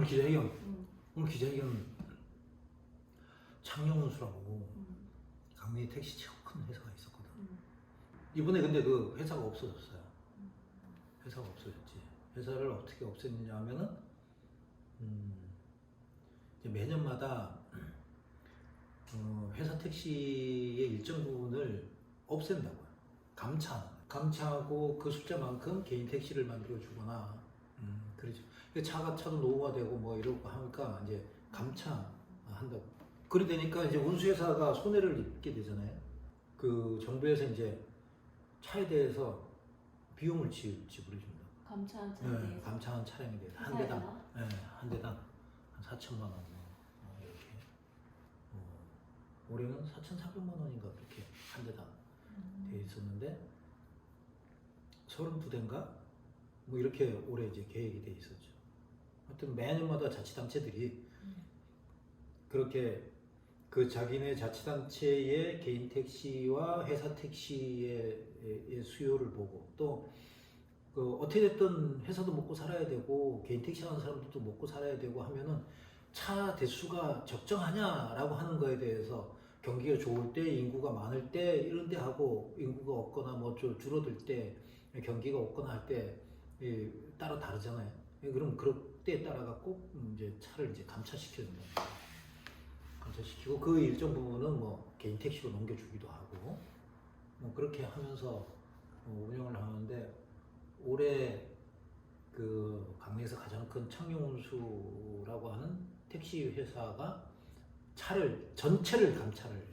오늘 기자회견. 오늘 기자회견 창녕운수라고 강릉에 택시 최고 큰 회사가 있었거든. 이번에 근데 그 회사가 없어졌어요. 회사가 없어졌지. 회사를 어떻게 없앴느냐 하면은 이제 매년마다 회사 택시의 일정 부분을 없앤다고요. 감차하고 그 숫자만큼 개인 택시를 만들어 주거나 그러죠. 차도 노후가 되고 뭐 이러고 하니까 이제 감차한다고. 그래 되니까 이제 운수회사가 손해를 입게 되잖아요. 그 정부에서 이제 차에 대해서 비용을 지불해 줍니다. 감차한 차에 대해서? 네, 감차한 차량에 대해서 한 대당, 네, 한 대당 한 4천만 원 이렇게. 올해는 4,400만 원인가 그렇게 한 대당 돼 있었는데 32대인가 뭐 이렇게 올해 이제 계획이 돼 있었죠. 하여튼 매년마다 자치단체들이 그렇게 그 자기네 자치단체의 개인 택시와 회사 택시의 수요를 보고 또 그 어떻게 됐든 회사도 먹고 살아야 되고 개인 택시 하는 사람들도 먹고 살아야 되고 하면은 차 대수가 적정하냐라고 하는 거에 대해서 경기가 좋을 때 인구가 많을 때 이런 데 하고 인구가 없거나 뭐 줄어들 때 경기가 없거나 할 때 따라 다르잖아요. 그럼 그때 따라 갖고 이제 차를 이제 감차시켜야 된다. 감차시키고 그 일정 부분은 뭐 개인 택시로 넘겨주기도 하고 뭐 그렇게 하면서 운영을 하는데 올해 그 강릉에서 가장 큰 창녕운수라고 하는 택시 회사가 차를 전체를 감차를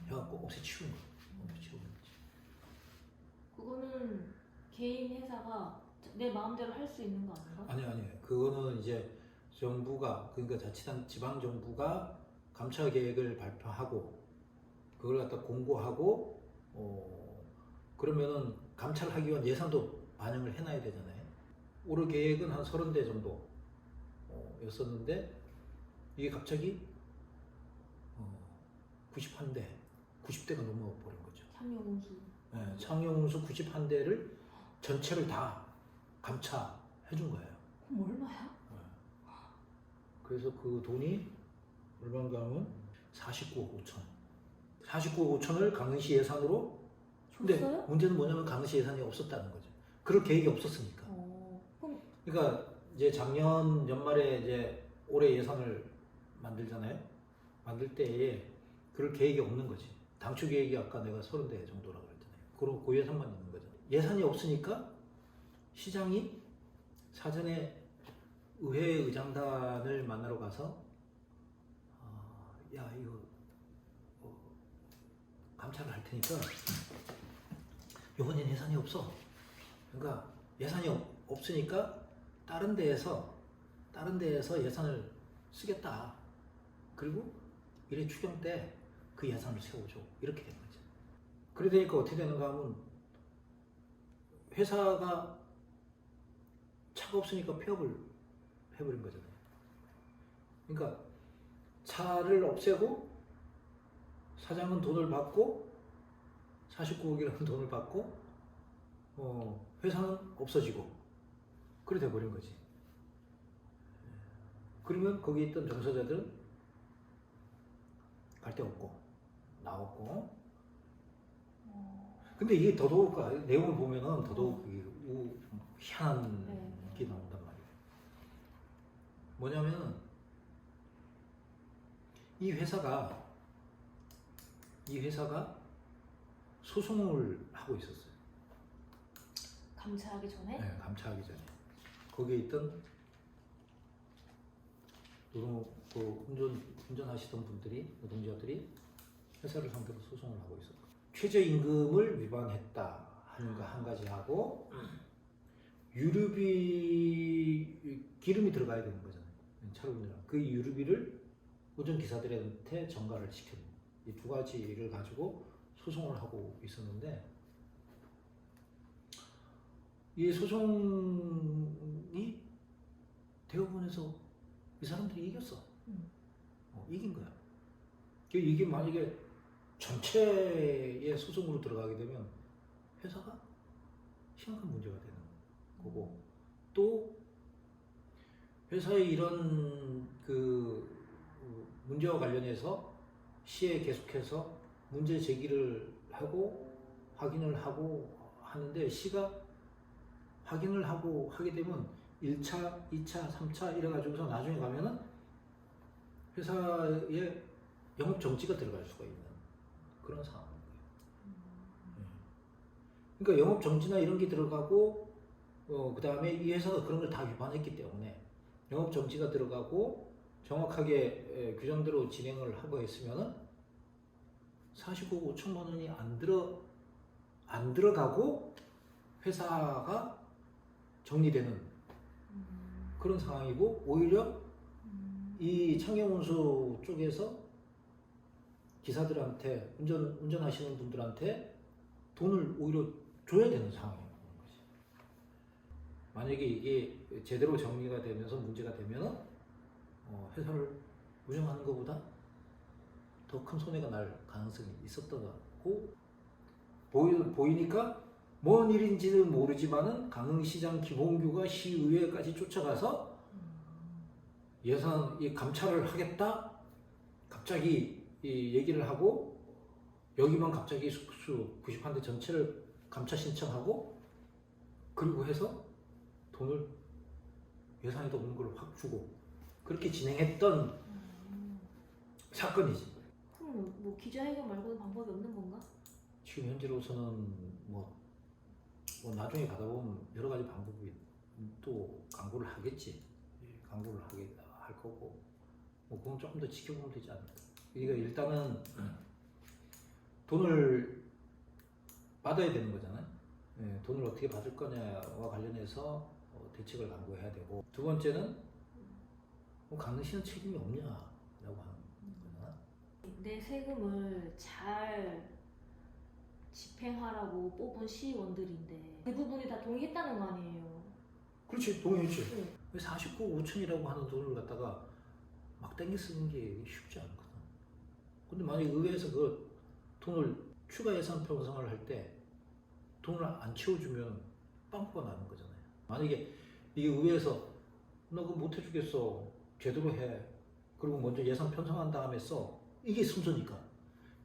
해갖고 없애치운 거예요. 없애치운 거지. 그거는 개인 회사가 내 마음대로 할 수 있는 거 아닌가? 아니. 그거는 이제 정부가 그러니까 지방 정부가 감차 계획을 발표하고 그걸 갖다 공고하고 그러면은 감차를 하기 위한 예산도 반영을 해놔야 되잖아요. 올해 계획은 한 30대 정도 였었는데 이게 갑자기 91대, 90대가 넘어버린 거죠. 창녕운수. 네, 창녕운수 91대를 전체를 다 감차해준 거예요. 그럼 얼마야? 네. 그래서 그 돈이 얼마인가 하면 49억 5천. 49억 5천을 강릉시 예산으로 근데 줬어요? 문제는 뭐냐면 강릉시 예산이 없었다는 거죠. 그럴 계획이 없었으니까. 그럼 그러니까 이제 작년 연말에 이제 올해 예산을 만들잖아요. 만들 때에 그럴 계획이 없는 거지. 당초 계획이 아까 내가 30대 정도라고 그랬잖아요. 그럼 그 예산만 있는 거죠. 예산이 없으니까 시장이 사전에 의회 의장단을 만나러 가서 야 이거 감찰을 할 테니까 이번엔 예산이 없어. 그러니까 예산이 없으니까 다른 데에서 예산을 쓰겠다. 그리고 일회 추경 때 그 예산을 세워줘. 이렇게 된 거죠. 그래 되니까 어떻게 되는가 하면 회사가 차가 없으니까 폐업을 해버린 거잖아요. 그러니까 차를 없애고 사장은 돈을 받고 49억이라는 돈을 받고 회사는 없어지고 그래 돼버린 거지. 그러면 거기 있던 종사자들은 갈 데 없고 나왔고 근데 이게 더더욱 내용을 보면은 더더욱 좀 희한한 게 나온단 말이에요. 뭐냐면 이 회사가 소송을 하고 있었어요. 감차하기 전에? 네, 감차하기 전에 거기에 있던 운전하시던 분들이 노동자들이 회사를 상대로 소송을 하고 있었고 최저임금을 위반했다 하는 거 한 가지 하고 유류비 기름이 들어가야 되는 거잖아요. 차로 운전하면 그 유류비를 운전기사들한테 전가를 시켜는 이 두 가지를 가지고 소송을 하고 있었는데 이 소송이 대법원에서 이 사람들이 이겼어. 이긴 거야. 이게 만약에 전체의 소송으로 들어가게 되면 회사가 심각한 문제가 되는 거고 또 회사의 이런 그 문제와 관련해서 시에 계속해서 문제 제기를 하고 확인을 하고 하는데 시가 확인을 하고 하게 되면 1차, 2차, 3차 이래가지고서 나중에 가면은 회사에 영업 정지가 들어갈 수가 있는 그런 상황이에요. 그러니까 영업 정지나 이런 게 들어가고 그 다음에 이 회사가 그런 걸 다 위반했기 때문에 영업 정지가 들어가고 정확하게 규정대로 진행을 하고 했으면은 45억 5천만 원이 안 들어가고 회사가 정리되는 그런 상황이고 오히려 이 창경운수 쪽에서 기사들한테 운전하시는 분들한테 돈을 오히려 줘야 되는 상황이 오는 거지. 만약에 이게 제대로 정리가 되면서 문제가 되면은 회사를 운영하는 것보다 더 큰 손해가 날 가능성이 있었던 것 같고 보이니까 뭔 일인지는 모르지만은 강릉시장 김홍규가 시의회까지 쫓아가서 예산 이 감찰을 하겠다 갑자기 이 얘기를 하고 여기만 갑자기 숙수 91대 전체를 감찰 신청하고 그리고 해서 돈을 예산에도 없는 걸 확 주고 그렇게 진행했던 사건이지. 그럼 뭐 기자회견 말고는 방법이 없는 건가? 지금 현재로서는 뭐 나중에 가다 보면 여러 가지 방법이 또 강구를 하겠지. 강구를 할 거고 뭐 그건 조금 더 지켜보면 되지 않을까. 그러니까 일단은 돈을 받아야 되는 거잖아요. 돈을 어떻게 받을 거냐와 관련해서 대책을 강구해야 되고 두 번째는 강릉시는 책임이 없냐라고 하는 거잖아. 내 세금을 잘 집행하라고 뽑은 시의원들인데 대부분이 다 동의했다는 거 아니에요? 그렇지, 동의했지. 네. 49억 5천이라고 하는 돈을 갖다가 막 땡겨 쓰는 게 쉽지 않거든. 근데 만약에 의회에서 그 돈을 추가 예산 편성을 할 때 돈을 안 채워주면 빵꾸가 나는 거잖아요. 만약에 이게 의회에서 너 그거 못 해주겠어. 제대로 해. 그리고 먼저 예산 편성한 다음에 써. 이게 순서니까.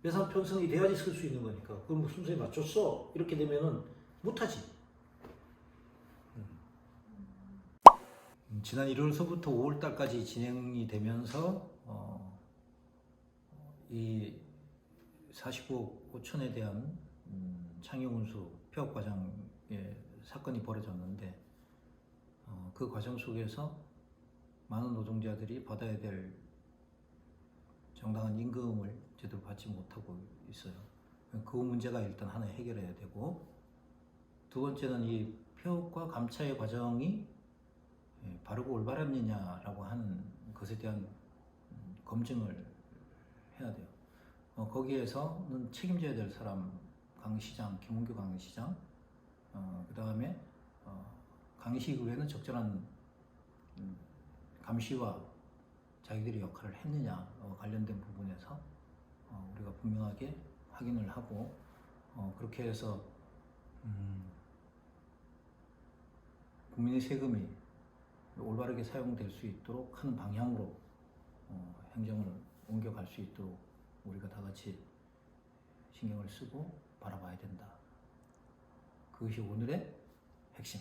예산 편성이 돼야지 쓸 수 있는 거니까. 그럼 순서에 맞췄어. 이렇게 되면은 못하지. 지난 1월서부터 5월달까지 진행이 되면서 이 45억 5천에 대한 창경운수 폐업 과정의 사건이 벌어졌는데 그 과정 속에서 많은 노동자들이 받아야 될 정당한 임금을 제대로 받지 못하고 있어요. 그 문제가 일단 하나 해결해야 되고 두 번째는 이 폐업과 감차의 과정이 바르고 올바랐느냐라고 하는 것에 대한 검증을 해야 돼요. 거기에서는 책임져야 될 사람 강시장, 김홍규 강시장, 그 다음에 강시의회는 적절한 감시와 자기들의 역할을 했느냐 관련된 부분에서 우리가 분명하게 확인을 하고 그렇게 해서 국민의 세금이 올바르게 사용될 수 있도록 하는 방향으로 행정을 옮겨갈 수 있도록 우리가 다 같이 신경을 쓰고 바라봐야 된다. 그것이 오늘의 핵심.